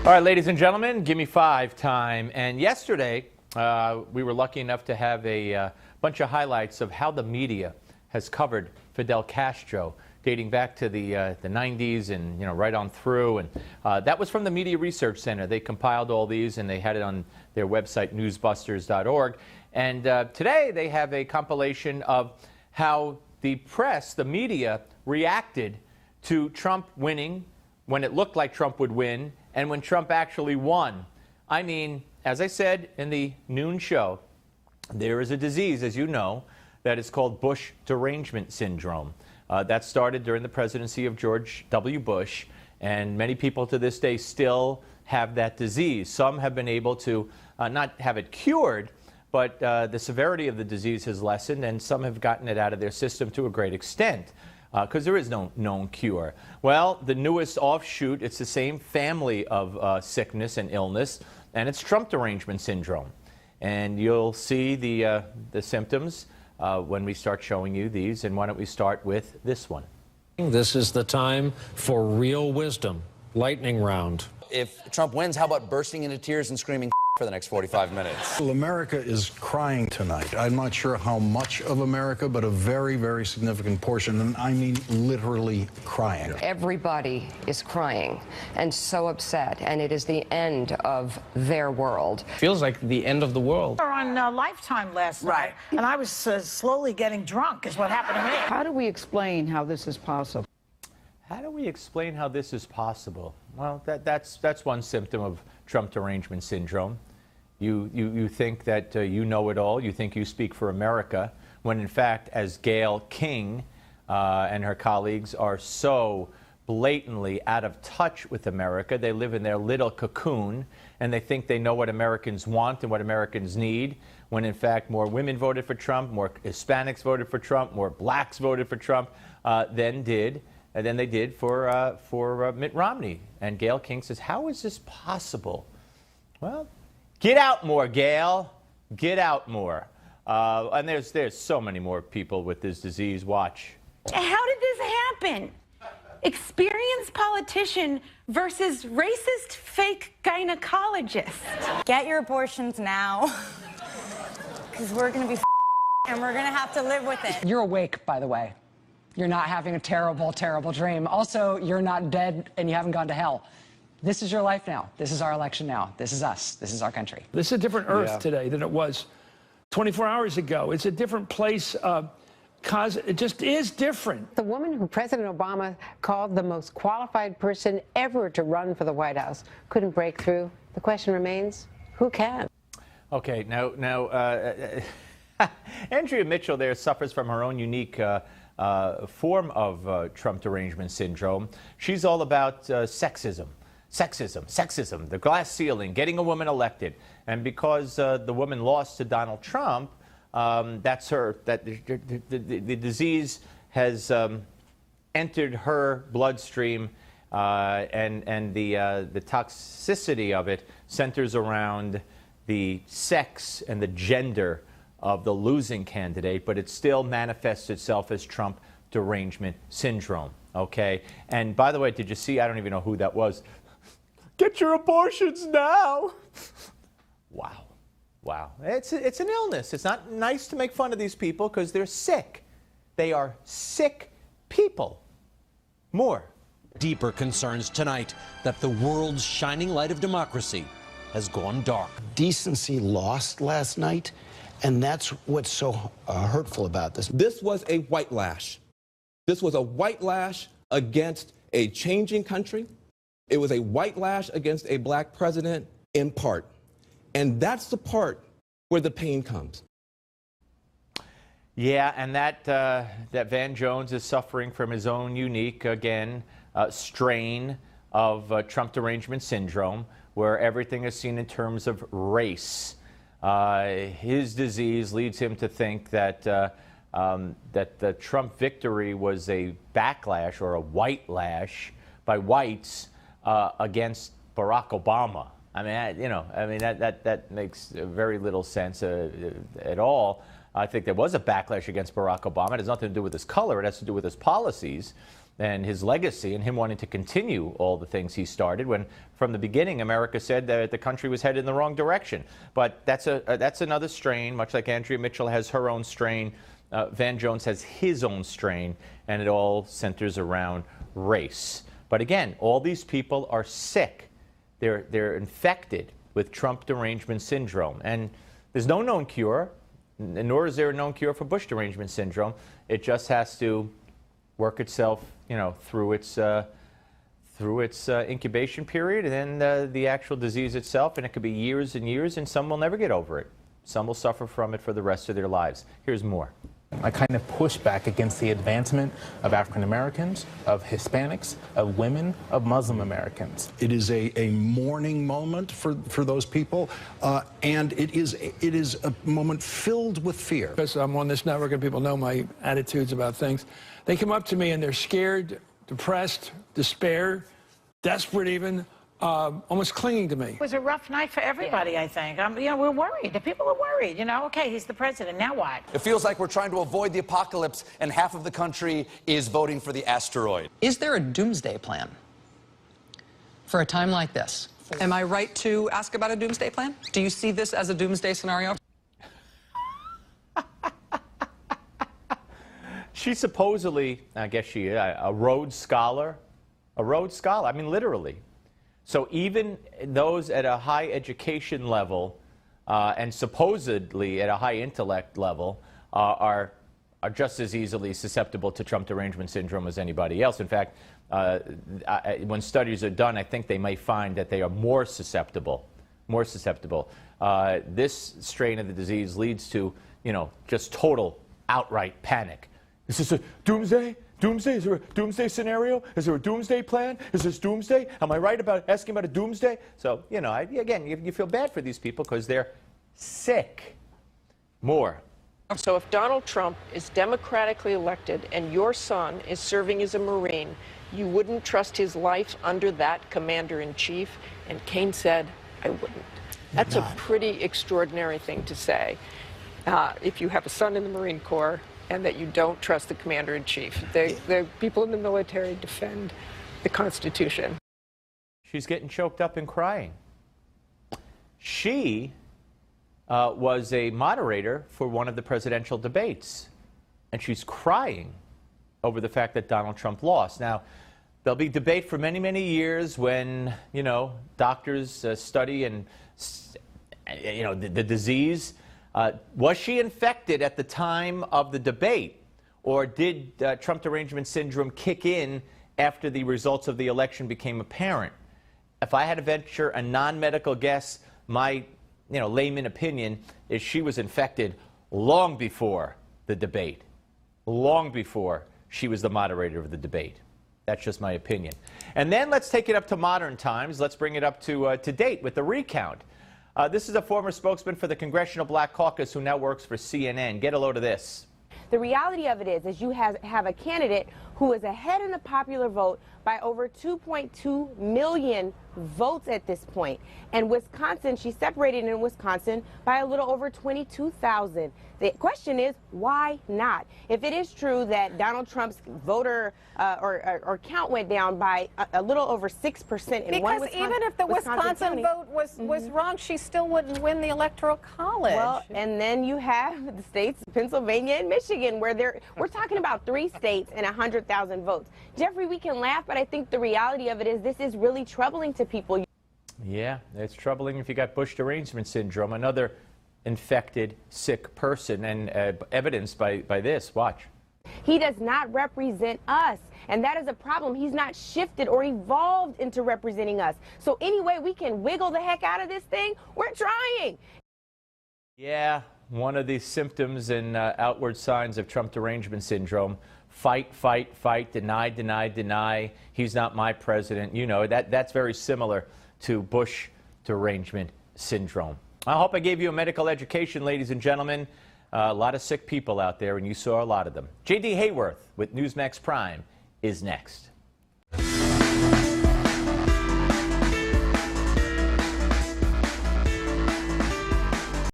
All right, ladies and gentlemen, Gimme 5 time. And yesterday, we were lucky enough to have a bunch of highlights of how the media has covered Fidel Castro, dating back to the 90s and right on through. And that was from the Media Research Center. They compiled all these and they had it on their website, newsbusters.org. And today they have a compilation of how the press, the media, reacted to Trump winning when it looked like Trump would win and when Trump actually won. I mean, as I said in the noon show, there is a disease, as you know, that is called Bush derangement syndrome. That started during the presidency of George W. Bush, and many people to this day still have that disease. Some have been able to not have it cured, but the severity of the disease has lessened, and some have gotten it out of their system to a great extent, because there is no known cure. Well, the newest offshoot, it's the same family of sickness and illness, and it's Trump derangement syndrome. And you'll see the symptoms when we start showing you these. And why don't we start with this one? This is the time for real wisdom. Lightning round. If Trump wins, how about bursting into tears and screaming for the next 45 minutes? Well, America is crying tonight. I'm not sure how much of America, but a very, very significant portion, and I mean literally crying. Everybody is crying and so upset, and it is the end of their world. Feels like the end of the world. We were on Lifetime last night, and I was slowly getting drunk is what happened to me. How do we explain how this is possible? How do we explain how this is possible? Well, that's one symptom of Trump derangement syndrome. You think that you know it all. You think you speak for America, when in fact, as Gayle King and her colleagues are so blatantly out of touch with America, they live in their little cocoon, and they think they know what Americans want and what Americans need, when in fact more women voted for Trump, more Hispanics voted for Trump, more blacks voted for Trump than they did for Mitt Romney. And Gayle King says, how is this possible? Well, get out more, Gayle. Get out more. And there's so many more people with this disease. Watch. How did this happen? Experienced politician versus racist fake gynecologist. Get your abortions now, because we're going to be and we're going to have to live with it. You're awake, by the way. You're not having a terrible, terrible dream. Also, you're not dead and you haven't gone to hell. This is your life now. This is our election now. This is us. This is our country. This is a different Earth today than it was 24 hours ago. It's a different place. Cause it just is different. The woman who President Obama called the most qualified person ever to run for the White House couldn't break through. The question remains, who can? Okay, now, Andrea Mitchell there suffers from her own unique form of Trump derangement syndrome. She's all about sexism, the glass ceiling, getting a woman elected. And because the woman lost to Donald Trump, that's her, the disease has entered her bloodstream, and the toxicity of it centers around the sex and the gender of the losing candidate, but it still manifests itself as Trump derangement syndrome, okay? And by the way, did you see, I don't even know who that was, get your abortions now. Wow. Wow. It's an illness. It's not nice to make fun of these people because they're sick. They are sick people. More. Deeper concerns tonight that the world's shining light of democracy has gone dark. Decency lost last night, and that's what's so hurtful about this. This was a white lash. This was a white lash against a changing country. It was a white lash against a black president in part. And that's the part where the pain comes. Yeah, and that Van Jones is suffering from his own unique, again, strain of Trump derangement syndrome, where everything is seen in terms of race. His disease leads him to think that that the Trump victory was a backlash or a white lash by whites against Barack Obama. I mean, that makes very little sense at all. I think there was a backlash against Barack Obama. It has nothing to do with his color. It has to do with his policies. and his legacy and him wanting to continue all the things he started when from the beginning America said that the country was headed in the wrong direction. But that's another strain, much like Andrea Mitchell has her own strain. Van Jones has his own strain, and it all centers around race. But again, all these people are sick. They're infected with Trump derangement syndrome. And there's no known cure, nor is there a known cure for Bush derangement syndrome. It just has to work itself, through its incubation period, and then the actual disease itself. And it could be years and years, and some will never get over it. Some will suffer from it for the rest of their lives. Here's more. I kind of push back against the advancement of African Americans, of Hispanics, of women, of Muslim Americans. It is a mourning moment for those people, and it is a moment filled with fear. Because I'm on this network and people know my attitudes about things. They come up to me and they're scared, depressed, despair, desperate even, almost clinging to me. It was a rough night for everybody, I think. We're worried. The people are worried. Okay, he's the president. Now what? It feels like we're trying to avoid the apocalypse, and half of the country is voting for the asteroid. Is there a doomsday plan for a time like this? Am I right to ask about a doomsday plan? Do you see this as a doomsday scenario? She's supposedly, I guess she is, a Rhodes Scholar. A Rhodes Scholar, I mean, literally. So even those at a high education level and supposedly at a high intellect level are just as easily susceptible to Trump derangement syndrome as anybody else. In fact, when studies are done, I think they may find that they are more susceptible. This strain of the disease leads to, just total outright panic. Is this a doomsday? Doomsday? Is there a doomsday scenario? Is there a doomsday plan? Is this doomsday? Am I right about asking about a doomsday? So, again, you feel bad for these people because they're sick. More. So if Donald Trump is democratically elected and your son is serving as a Marine, you wouldn't trust his life under that commander-in-chief? And Kane said, I wouldn't. That's a pretty extraordinary thing to say. If you have a son in the Marine Corps, and that you don't trust the commander-in-chief. The people in the military defend the Constitution. She's getting choked up and crying. She was a moderator for one of the presidential debates, and she's crying over the fact that Donald Trump lost. Now, there'll be debate for many, many years when, doctors study and, the disease. Was she infected at the time of the debate, or did Trump derangement syndrome kick in after the results of the election became apparent? If I had to venture a non-medical guess, my layman opinion is she was infected long before the debate, long before she was the moderator of the debate. That's just my opinion. And then let's take it up to modern times. Let's bring it up to date with the recount. This is a former spokesman for the Congressional Black Caucus who now works for CNN. Get a load of this. The reality of it is you have a candidate who is ahead in the popular vote by over 2.2 million votes at this point. And Wisconsin, she's separated in Wisconsin by a little over 22,000. The question is, why not? If it is true that Donald Trump's voter or count went down by a little over 6% in one Wisconsin, because even if the Wisconsin vote was wrong, she still wouldn't win the Electoral College. Well, and then you have the states, Pennsylvania and Michigan, where we're talking about 3 states and 100,000 votes. Jeffrey, we can laugh, but I think the reality of it is this is really troubling to people. Yeah, it's troubling if you got Bush derangement syndrome, another infected, sick person, and evidenced by this. Watch. He does not represent us, and that is a problem. He's not shifted or evolved into representing us. So any way we can wiggle the heck out of this thing, we're trying. Yeah, one of the symptoms and outward signs of Trump derangement syndrome. Fight, fight, fight, deny, deny, deny. He's not my president. That's very similar to Bush derangement syndrome. I hope I gave you a medical education, ladies and gentlemen. A lot of sick people out there, and you saw a lot of them. J.D. Hayworth with Newsmax Prime is next.